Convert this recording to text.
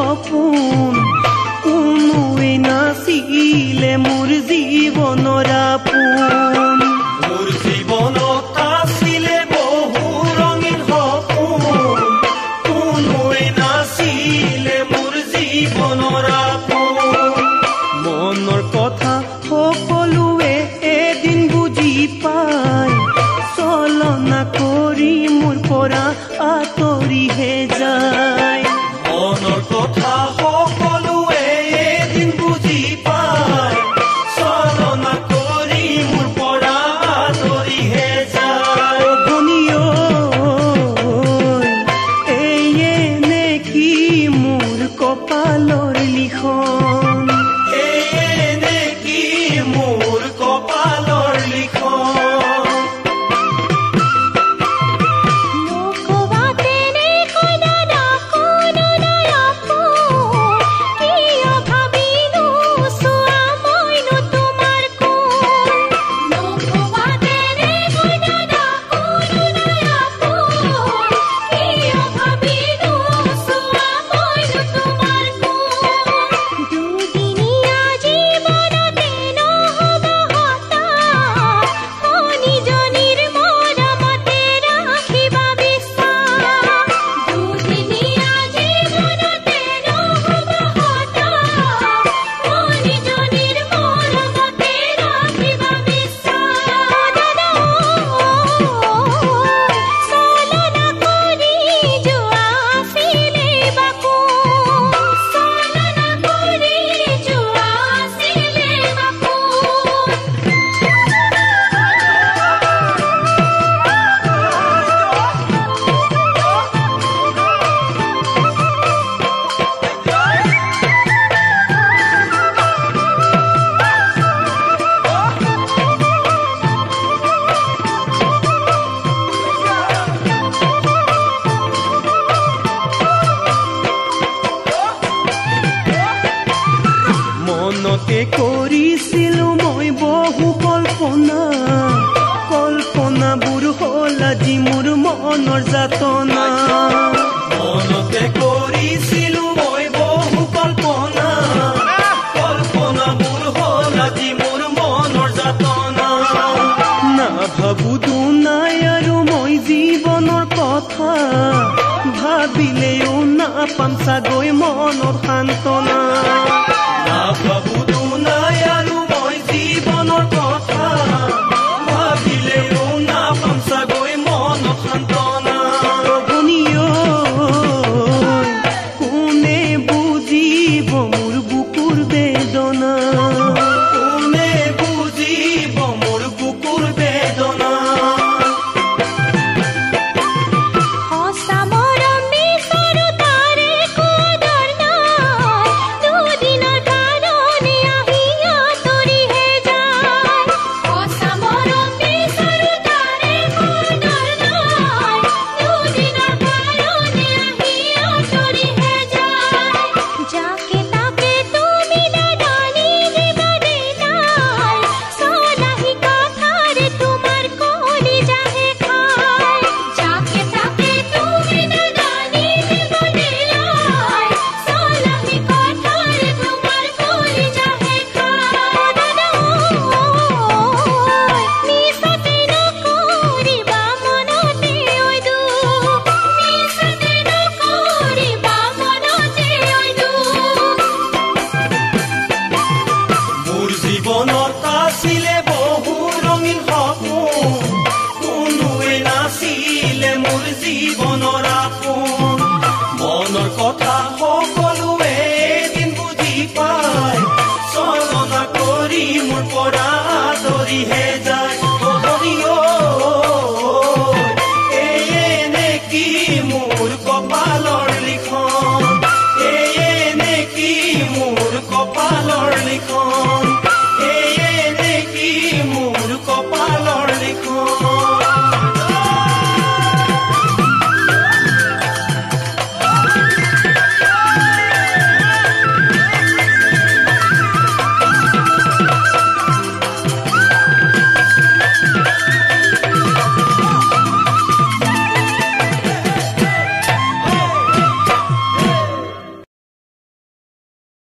সপোন কোনোৱে নাছিলে মোৰ জীৱনৰ আপোন মোৰ জীৱনত আছিলে বহু ৰঙীন সপোন কোনোৱে নাছিলে মোৰ জীৱনৰ আপোন মনৰ কথা সকলোৱে এদিন বুজি পায় চলনা কৰি মোৰ পৰা আঁতৰিহে যায় মনৰ কথা সকলোৱে এদিন বুজি পায় চলনা কৰি মোৰ পৰা আঁতৰিহে যায় ধনীয় এয়ে নেকি মোৰ কপালৰ লিখন এয়ে নেকি মোৰ কপালৰ লিখন মনতে কৰিছিলো মই বহু কল্পনা কল্পনাবোৰ হ'ল আজি মোৰ মনৰ যাতনা মনতে কৰিছিলো মই বহু কল্পনা কল্পনাবোৰ হ'ল আজি মোৰ মনৰ যাতনা নাভাবো দুনাই আৰু মই জীৱনৰ কথা ভাবিলেও নাপাম চাগৈ মনৰ সান্তনা